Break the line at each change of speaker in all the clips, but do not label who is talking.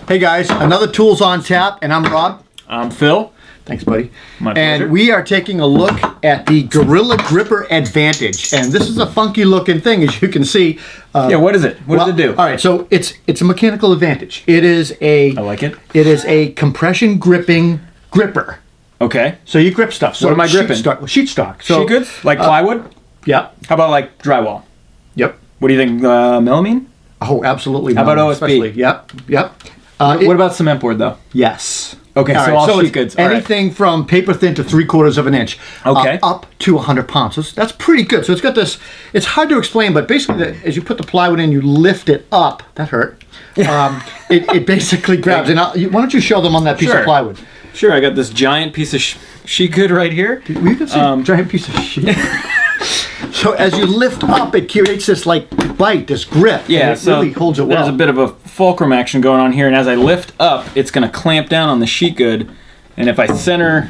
Hey guys, another tool's on tap, and I'm Rob.
I'm Phil.
Thanks, buddy.
My pleasure.
And we are taking a look at the Gorilla Gripper Advantage, and this is a funky looking thing, as you can see.
Yeah, what is it? What does it do?
All right, so it's a mechanical advantage. It is a.
I like it.
It is a compression gripping gripper.
Okay.
So you grip stuff. So
What am I gripping?
Sheet stock. So,
Sheet goods? Like plywood?
Yep.
How about like drywall?
Yep.
What do you think, melamine?
Oh, absolutely.
How about
not,
OSB?
especially. Yep. Yep.
What about cement board though?
Yes.
Okay, so all sheet
it's
goods. All right.
anything from paper thin to 3/4 of an inch.
Okay.
Up to 100 pounds. So that's pretty good. So it's got this, it's hard to explain, but basically as you put the plywood in, you lift it up. That hurt. It basically grabs. And why don't you show them on that piece
Sure.
of plywood?
Sure, I got this giant piece of sheet good right here.
You can see a giant piece of sheet. So as you lift up, it creates this like bite, this grip.
Yeah,
and it
so
really holds it well.
there's a bit of a fulcrum action going on here, and as I lift up, it's going to clamp down on the sheet good. And if I center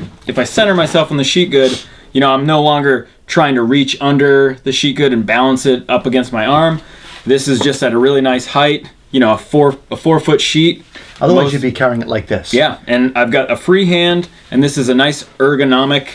myself on the sheet good, you know, I'm no longer trying to reach under the sheet good and balance it up against my arm. This is just at a really nice height. You know, a 4-foot sheet.
Otherwise, you'd be carrying it like this.
Yeah, and I've got a free hand, and this is a nice ergonomic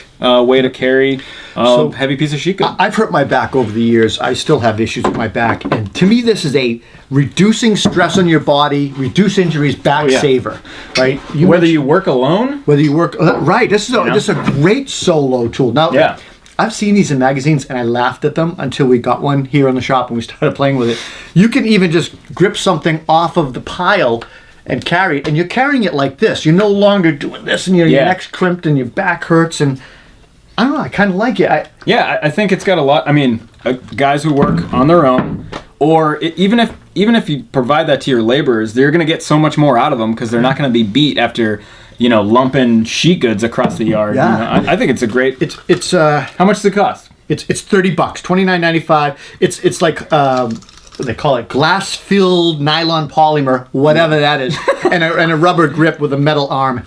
way to carry a heavy piece of sheet good.
I've hurt my back over the years. I still have issues with my back. And to me, this is a reducing stress on your body, reduce injuries, back saver, right?
Whether you work alone?
Whether you work, right. This is a great solo tool. Now,
Yeah.
I've seen these in magazines and I laughed at them until we got one here in the shop and we started playing with it. You can even just grip something off of the pile and carry it, and you're carrying it like this. You're no longer doing this, and your neck's crimped and your back hurts, and I don't know. I kind of like it.
I think it's got a lot. I mean, guys who work on their own, or even if you provide that to your laborers, they're going to get so much more out of them because they're not going to be beat after, you know, lumping sheet goods across the yard.
Yeah.
You know, I think it's a great.
It's
How much does it cost?
It's $30, $29.95. It's like what they call it, glass-filled nylon polymer, whatever that is, and a rubber grip with a metal arm.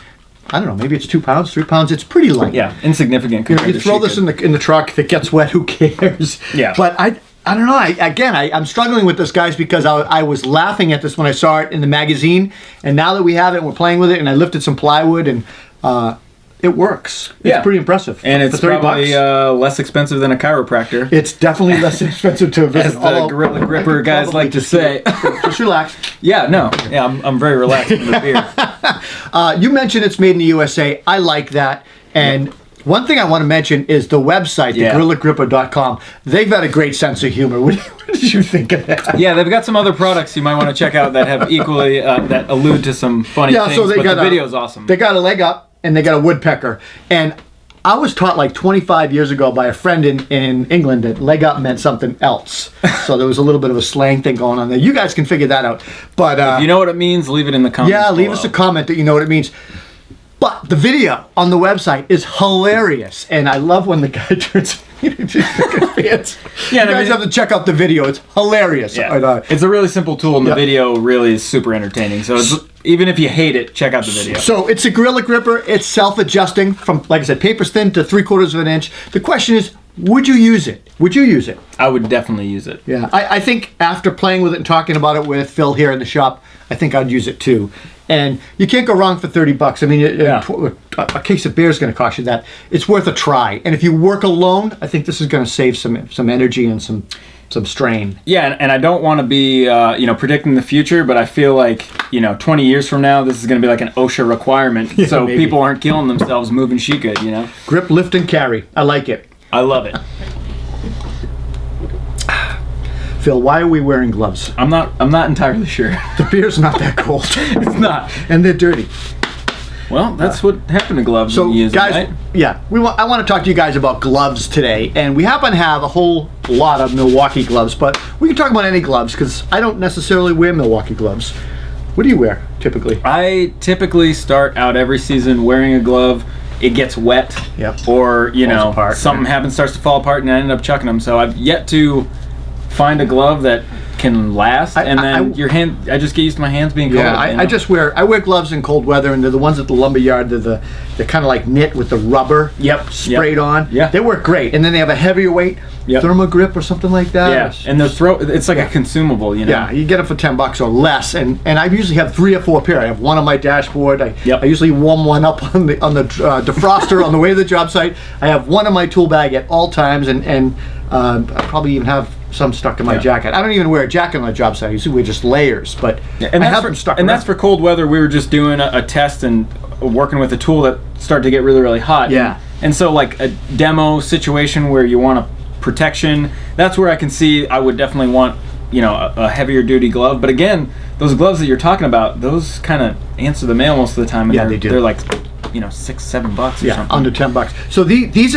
I don't know, maybe it's 2 pounds, 3 pounds. It's pretty light.
Yeah, insignificant.
You know, you throw this in the truck. If it gets wet, who cares?
Yeah.
But I don't know. I'm struggling with this, guys, because I was laughing at this when I saw it in the magazine, and now that we have it and we're playing with it, and I lifted some plywood, and it works. It's pretty impressive.
And it's
for $30
probably less expensive than a chiropractor.
It's definitely less expensive to visit.
As the Gorilla Gripper guys like to say.
Just relax.
Yeah, no. Yeah, I'm very relaxed with the beer.
You mentioned it's made in the USA. I like that. And one thing I want to mention is the website, thegorillagripper.com. They've got a great sense of humor. What did you think of that?
Yeah, they've got some other products you might want to check out that have equally, that allude to some funny things,
so
but the video's awesome.
They got a leg up, and they got a woodpecker. And I was taught like 25 years ago by a friend in England that leg up meant something else. So there was a little bit of a slang thing going on there. You guys can figure that out. But
if you know what it means, leave it in the comments
yeah, leave
below.
us a comment that you know what it means. But the video on the website is hilarious, and I love when the guy turns into fans. Yeah, you guys have to check out the video. It's hilarious.
Yeah. It's a really simple tool, and the video really is super entertaining. So even if you hate it, check out the video.
So it's a Gorilla Gripper. It's self-adjusting from, like I said, paper thin to 3/4 of an inch. The question is, would you use it? Would you use it?
I would definitely use it.
Yeah, I think after playing with it and talking about it with Phil here in the shop, I think I'd use it too. And you can't go wrong for $30. I mean, a case of beer is going to cost you that. It's worth a try. And if you work alone, I think this is going to save some energy and some strain.
Yeah, and I don't want to be predicting the future, but I feel like 20 years from now, this is going to be like an OSHA requirement, so maybe people aren't killing themselves moving sheet good.
Grip, lift, and carry. I like it.
I love it.
Phil, why are we wearing gloves?
I'm not entirely sure.
The beer's not that cold.
It's not.
And they're dirty.
Well, that's what happened to gloves when you use
guys,
them, right?
Yeah, I want to talk to you guys about gloves today, and we happen to have a whole lot of Milwaukee gloves, but we can talk about any gloves because I don't necessarily wear Milwaukee gloves. What do you wear typically?
I typically start out every season wearing a glove. It gets wet, or
Falls apart.
something happens, starts to fall apart, and I end up chucking them. So I've yet to find a glove that can last, and then your hand. I just get used to my hands being cold.
Yeah, I wear gloves in cold weather, and they're the ones at the lumber yard. They're kind of like knit with the rubber sprayed on.
Yeah,
they work great, and then they have a heavier weight thermal grip or something like that.
Yeah, and it's like a consumable, you know.
Yeah, you get it for $10 or less, and I usually have 3 or 4 pair. I have one on my dashboard. I usually warm one up on the defroster on the way to the job site. I have one in my tool bag at all times, and I probably even have some stuck in my jacket. I don't even wear a jacket on a job site. I usually wear just layers, but
and I have them stuck. And that's for cold weather. We were just doing a test and working with a tool that started to get really, really hot.
Yeah.
And so like a demo situation where you want a protection, that's where I can see I would definitely want, you know, a heavier duty glove. But again, those gloves that you're talking about, those kind of answer the mail most of the time. And
they do.
They're like, you know, $6-7 or something.
Under $10. So these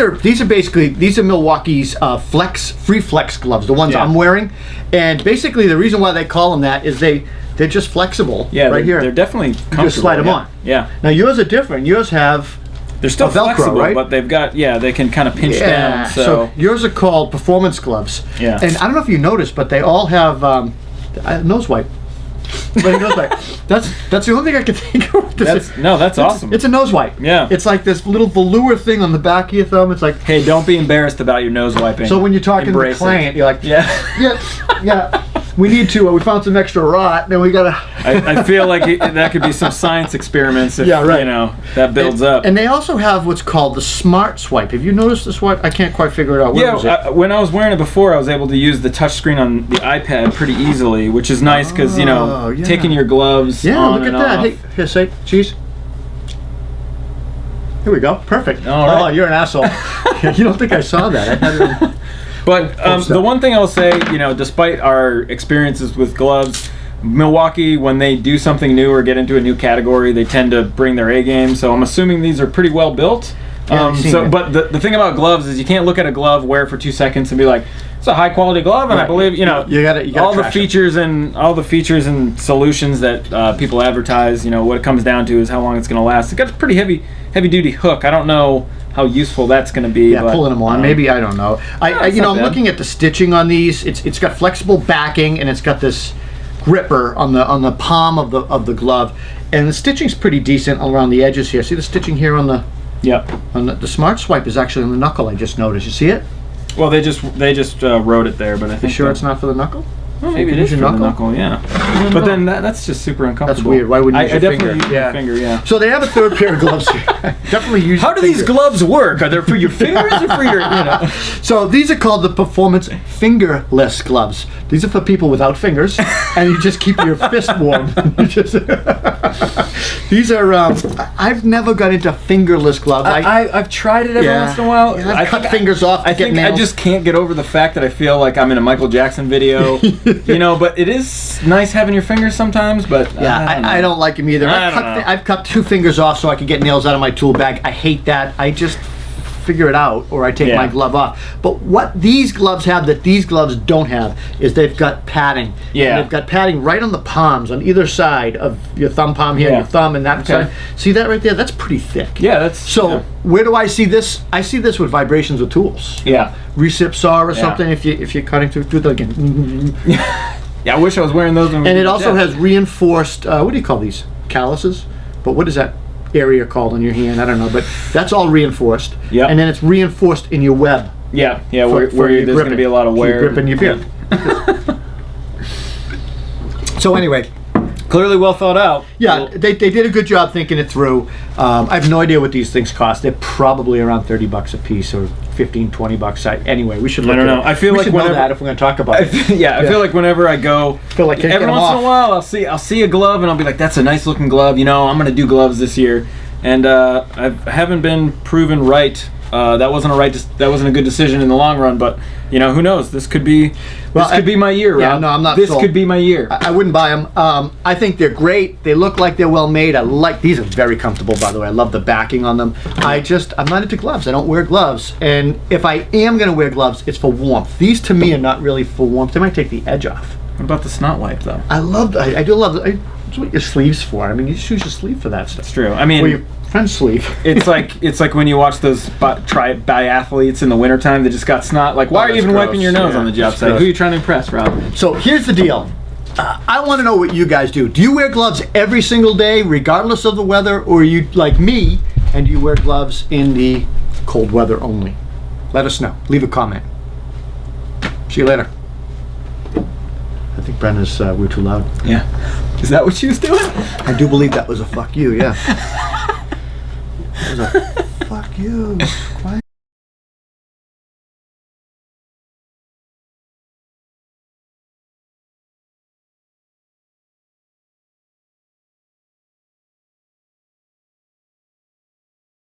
are Milwaukee's free flex gloves, the ones I'm wearing. And basically the reason why they call them that is they're just flexible.
Yeah,
right here.
They're definitely comfortable.
You just slide them on.
Yeah.
Now yours are different. Yours have
they're still
Velcro,
flexible,
right?
but they've got they can kind of pinch down.
So yours are called performance gloves.
Yeah.
And I don't know if you noticed, but they all have a nose wipe. That's the only thing I can think of.
That's awesome.
It's a nose wipe.
Yeah.
It's like this little velour thing on the back of your thumb. It's like,
hey, don't be embarrassed about your nose wiping.
So when you're talking to the client, you're like, yeah. We need to. We found some extra rot. Then we gotta.
I feel like that could be some science experiments. If, you know, that builds up.
And they also have what's called the Smart Swipe. Have you noticed the swipe? I can't quite figure it out.
When I was wearing it before, I was able to use the touch screen on the iPad pretty easily, which is nice because taking your gloves.
Yeah,
on
look at
and
that.
off.
Hey, here, say cheese. Here we go. Perfect.
All right.
Oh, you're an asshole. You don't think I saw that? I had it.
But the one thing I'll say, you know, despite our experiences with gloves, Milwaukee, when they do something new or get into a new category, they tend to bring their A game. So I'm assuming these are pretty well built. But the thing about gloves is you can't look at a glove, wear it for 2 seconds, and be like, it's a high quality glove, and I believe you gotta
all the
features and solutions that people advertise. You know, what it comes down to is how long it's going to last. It's got a pretty heavy duty hook. I don't know how useful that's going to be.
Yeah, but, pulling them on. Maybe, I don't know. I'm looking at the stitching on these. It's got flexible backing, and it's got this gripper on the palm of the glove, and the stitching's pretty decent around the edges here. See the stitching here on the the Smart Swipe is actually on the knuckle. I just noticed. You see it?
Well, they just wrote it there, but I think.
You sure it's not for the knuckle?
Well, maybe it is for the knuckle, yeah. But then that's just super uncomfortable.
That's weird. Why wouldn't you use your finger?
Use my finger, yeah.
So they have a third pair of gloves here. Definitely use
How do these gloves work? Are they for your fingers or for your,
So these are called the Performance Fingerless gloves. These are for people without fingers, and you just keep your fist warm. These are, I've never got into fingerless gloves.
I've tried it every once in a while.
Yeah, I've cut fingers off.
I think I just can't get over the fact that I feel like I'm in a Michael Jackson video. But it is nice having your fingers sometimes. But
I don't like them either. I've cut 2 fingers off so I can get nails out of my tool bag. I hate that. I just figure it out, or I take my glove off. But what these gloves have that these gloves don't have is they've got padding.
Yeah.
And they've got padding right on the palms, on either side of your thumb palm here, your thumb, and that side. See that right there? That's pretty thick.
Yeah, that's...
So where do I see this? I see this with vibrations with tools.
Yeah.
Recip saw or something if you're cutting through the...
Yeah, I wish I was wearing those.
And it also has reinforced, what do you call these? Calluses? But what is that area called on your hand? I don't know, but that's all reinforced.
Yeah.
And then it's reinforced in your web.
Yeah, where there's going to be a lot of wear.
Gripping your beard. So anyway.
Clearly well thought out.
Yeah, they did a good job thinking it through. I have no idea what these things cost. They're probably around $30 a piece, or $15-20. Anyway, we should look.
I don't know. I feel like
know that if we're going to talk about it.
I feel like whenever I go, every once in a while, I'll see a glove and I'll be like, "That's a nice looking glove." You know, I'm going to do gloves this year, and I haven't been proven right. That wasn't a good decision in the long run, but who knows? This could be my year.
Yeah,
Rob.
no, I'm not.
This could be my year.
I wouldn't buy them. I think they're great. They look like they're well made. These are very comfortable, by the way. I love the backing on them. I'm not into gloves. I don't wear gloves, and if I am going to wear gloves, it's for warmth. These to me are not really for warmth. They might take the edge off.
What about the snot wipe though?
I do love that's what your sleeve's for. I mean, you just use your sleeve for that stuff.
It's true. I mean,
or your friend's sleeve.
it's like when you watch those biathletes in the wintertime that just got snot. Like, why are you even
gross.
wiping your nose on the job site?
Gross.
Who are you trying to impress, Rob?
So here's the deal. I want to know what you guys do. Do you wear gloves every single day, regardless of the weather, or are you like me and you wear gloves in the cold weather only? Let us know. Leave a comment. See you later. I think Brenda's we're too loud.
Yeah. Is that what she was doing?
I do believe that was a fuck you, yeah. It was a fuck you. Quiet.